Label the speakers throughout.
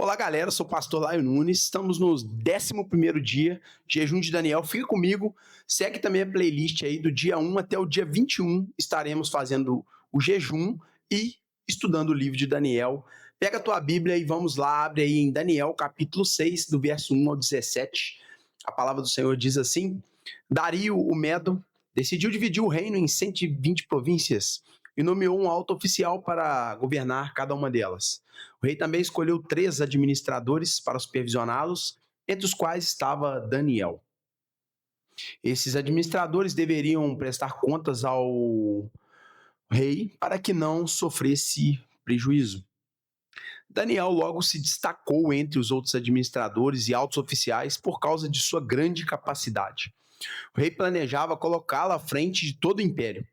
Speaker 1: Olá, galera, eu sou o pastor Laio Nunes, estamos no 11º dia de jejum de Daniel. Fica comigo, segue também a playlist aí do dia 1 até o dia 21, estaremos fazendo o jejum e estudando o livro de Daniel. Pega a tua Bíblia e vamos lá, abre aí em Daniel capítulo 6, do verso 1 ao 17. A palavra do Senhor diz assim: Dario, o Medo, decidiu dividir o reino em 120 províncias e nomeou um alto oficial para governar cada uma delas. O rei também escolheu 3 administradores para supervisioná-los, entre os quais estava Daniel. Esses administradores deveriam prestar contas ao rei para que não sofresse prejuízo. Daniel logo se destacou entre os outros administradores e altos oficiais por causa de sua grande capacidade. O rei planejava colocá-lo à frente de todo o império.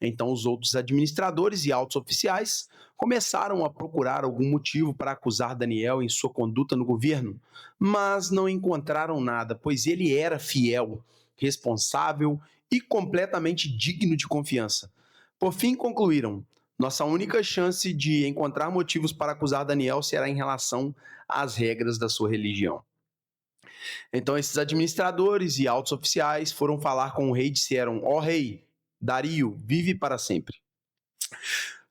Speaker 1: Então, os outros administradores e altos oficiais começaram a procurar algum motivo para acusar Daniel em sua conduta no governo, mas não encontraram nada, pois ele era fiel, responsável e completamente digno de confiança. Por fim, concluíram: nossa única chance de encontrar motivos para acusar Daniel será em relação às regras da sua religião. Então, esses administradores e altos oficiais foram falar com o rei e disseram: ó rei, Dario, vive para sempre.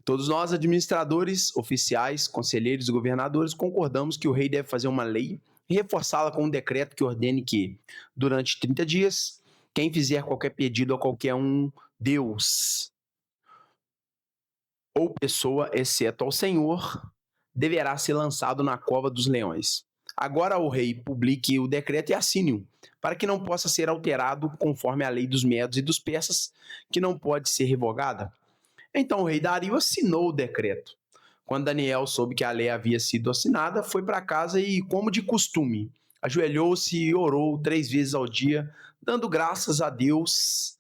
Speaker 1: Todos nós, administradores, oficiais, conselheiros e governadores, concordamos que o rei deve fazer uma lei e reforçá-la com um decreto que ordene que, durante 30 dias, quem fizer qualquer pedido a qualquer um Deus ou pessoa, exceto ao Senhor, deverá ser lançado na cova dos leões. Agora o rei publique o decreto e assine-o, para que não possa ser alterado conforme a lei dos medos e dos persas, que não pode ser revogada. Então o rei Dario assinou o decreto. Quando Daniel soube que a lei havia sido assinada, foi para casa e, como de costume, ajoelhou-se e orou 3 vezes ao dia, dando graças a Deus,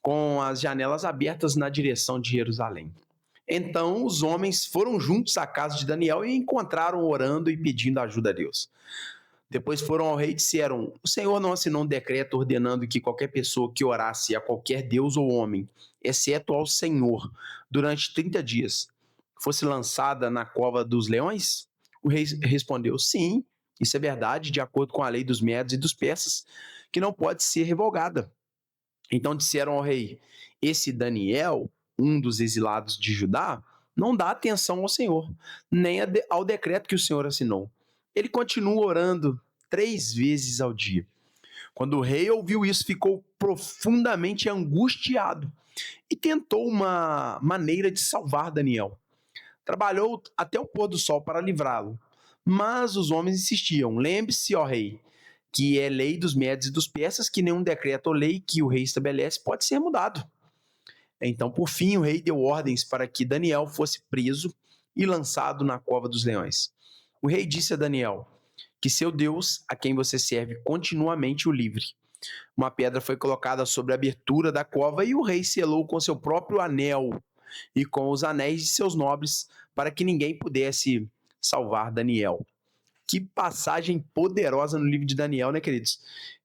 Speaker 1: com as janelas abertas na direção de Jerusalém. Então os homens foram juntos à casa de Daniel e encontraram orando e pedindo ajuda a Deus. Depois foram ao rei e disseram: o Senhor não assinou um decreto ordenando que qualquer pessoa que orasse a qualquer Deus ou homem, exceto ao Senhor, durante 30 dias, fosse lançada na cova dos leões? O rei respondeu: sim, isso é verdade, de acordo com a lei dos medos e dos persas, que não pode ser revogada. Então disseram ao rei: esse Daniel, um dos exilados de Judá, não dá atenção ao Senhor, nem ao decreto que o Senhor assinou. Ele continua orando 3 vezes ao dia. Quando o rei ouviu isso, ficou profundamente angustiado e tentou uma maneira de salvar Daniel. Trabalhou até o pôr do sol para livrá-lo, mas os homens insistiam: lembre-se, ó rei, que é lei dos medos e dos persas que nenhum decreto ou lei que o rei estabelece pode ser mudado. Então, por fim, o rei deu ordens para que Daniel fosse preso e lançado na cova dos leões. O rei disse a Daniel: que seu Deus, a quem você serve continuamente, o livre. Uma pedra foi colocada sobre a abertura da cova e o rei selou com seu próprio anel e com os anéis de seus nobres para que ninguém pudesse salvar Daniel. Que passagem poderosa no livro de Daniel, né, queridos?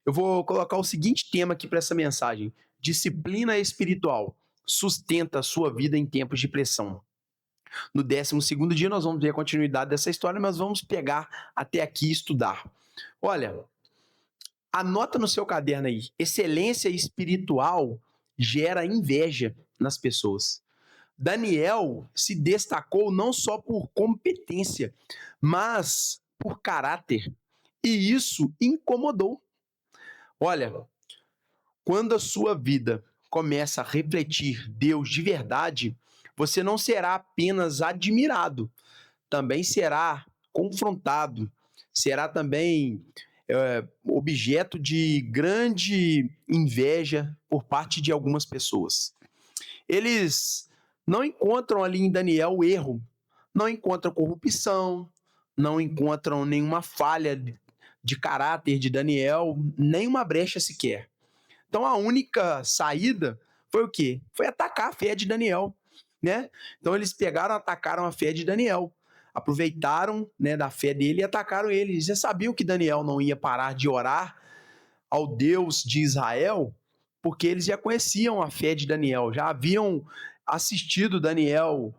Speaker 1: Eu vou colocar o seguinte tema aqui para essa mensagem: disciplina espiritual sustenta a sua vida em tempos de pressão. No 12º dia nós vamos ver a continuidade dessa história, mas vamos pegar até aqui e estudar. Olha, anota no seu caderno aí: excelência espiritual gera inveja nas pessoas. Daniel se destacou não só por competência, mas por caráter. E isso incomodou. Olha, quando a sua vida começa a refletir Deus de verdade, você não será apenas admirado, também será confrontado, será também objeto de grande inveja por parte de algumas pessoas. Eles não encontram ali em Daniel o erro, não encontram corrupção, não encontram nenhuma falha de caráter de Daniel, nem uma brecha sequer. Então a única saída foi o quê? Foi atacar a fé de Daniel, né? Então eles pegaram, atacaram a fé de Daniel, aproveitaram, né, da fé dele e atacaram ele. Eles já sabiam que Daniel não ia parar de orar ao Deus de Israel, porque eles já conheciam a fé de Daniel, já haviam assistido Daniel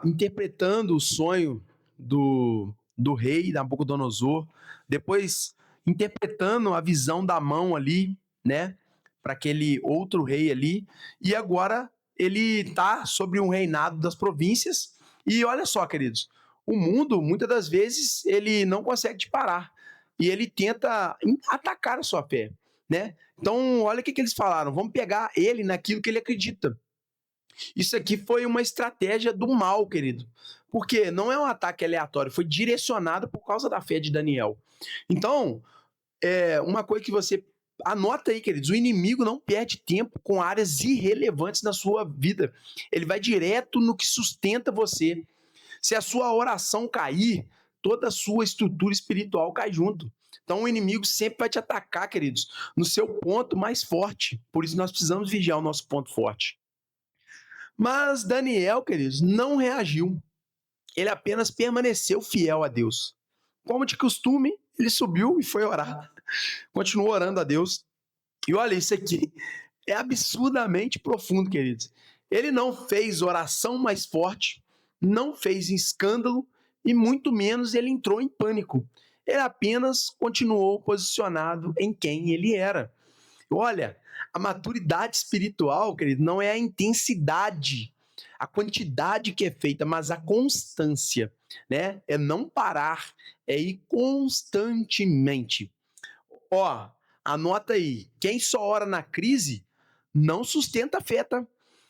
Speaker 1: interpretando o sonho do rei Nabucodonosor, depois interpretando a visão da mão ali, né, para aquele outro rei ali, e agora ele está sobre um reinado das províncias. E olha só, queridos, o mundo, muitas das vezes, ele não consegue te parar, e ele tenta atacar a sua fé, né? Então, olha o que eles falaram, vamos pegar ele naquilo que ele acredita. Isso aqui foi uma estratégia do mal, querido. Porque não é um ataque aleatório, foi direcionado por causa da fé de Daniel. Então, uma coisa que você anota aí, queridos, o inimigo não perde tempo com áreas irrelevantes na sua vida. Ele vai direto no que sustenta você. Se a sua oração cair, toda a sua estrutura espiritual cai junto. Então o inimigo sempre vai te atacar, queridos, no seu ponto mais forte. Por isso nós precisamos vigiar o nosso ponto forte. Mas Daniel, queridos, não reagiu. Ele apenas permaneceu fiel a Deus. Como de costume, ele subiu e foi orar. Continuou orando a Deus. E olha, isso aqui é absurdamente profundo, queridos. Ele não fez oração mais forte, não fez escândalo e muito menos ele entrou em pânico. Ele apenas continuou posicionado em quem ele era. Olha, a maturidade espiritual, querido, não é a intensidade, a quantidade que é feita, mas a constância, né? É não parar, é ir constantemente. Ó, anota aí, quem só ora na crise não sustenta a fé, tá?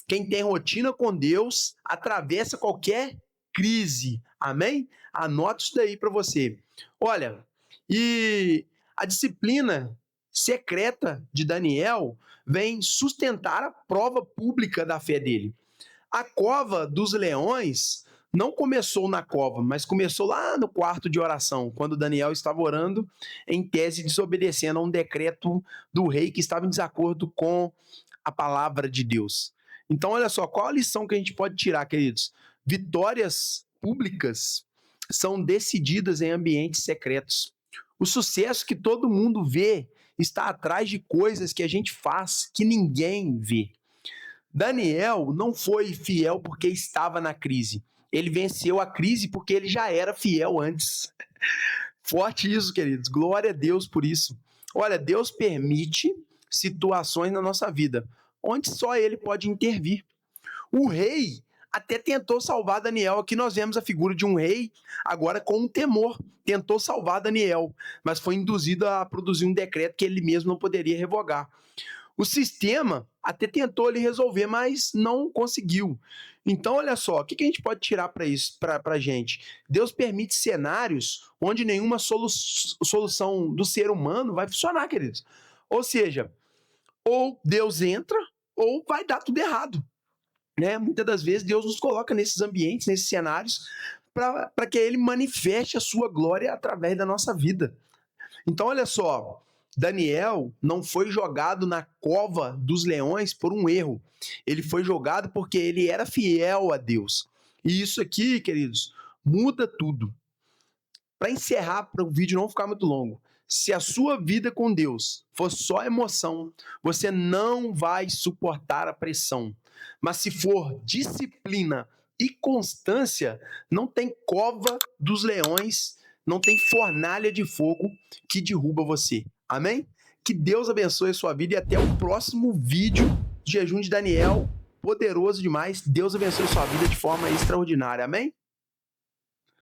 Speaker 1: Quem tem rotina com Deus atravessa qualquer crise, amém? Anota isso daí para você. Olha, e a disciplina secreta de Daniel vem sustentar a prova pública da fé dele. A cova dos leões não começou na cova, mas começou lá no quarto de oração, quando Daniel estava orando, em tese desobedecendo a um decreto do rei que estava em desacordo com a palavra de Deus. Então, olha só, qual a lição que a gente pode tirar, queridos? Vitórias públicas são decididas em ambientes secretos. O sucesso que todo mundo vê está atrás de coisas que a gente faz que ninguém vê. Daniel não foi fiel porque estava na crise. Ele venceu a crise porque ele já era fiel antes. Forte isso, queridos. Glória a Deus por isso. Olha, Deus permite situações na nossa vida onde só ele pode intervir. O rei até tentou salvar Daniel. Aqui nós vemos a figura de um rei, agora com um temor. Tentou salvar Daniel, mas foi induzido a produzir um decreto que ele mesmo não poderia revogar. O sistema até tentou ele resolver, mas não conseguiu. Então, olha só, o que a gente pode tirar para isso, para a gente? Deus permite cenários onde nenhuma solução do ser humano vai funcionar, queridos. Ou seja, ou Deus entra, ou vai dar tudo errado. Né? Muitas das vezes Deus nos coloca nesses ambientes, nesses cenários, para que Ele manifeste a sua glória através da nossa vida. Então, olha só, Daniel não foi jogado na cova dos leões por um erro. Ele foi jogado porque ele era fiel a Deus. E isso aqui, queridos, muda tudo. Para encerrar, para o vídeo não ficar muito longo, se a sua vida com Deus for só emoção, você não vai suportar a pressão. Mas se for disciplina e constância, não tem cova dos leões, não tem fornalha de fogo que derruba você. Amém? Que Deus abençoe a sua vida e até o próximo vídeo de jejum de Daniel. Poderoso demais. Deus abençoe a sua vida de forma extraordinária. Amém?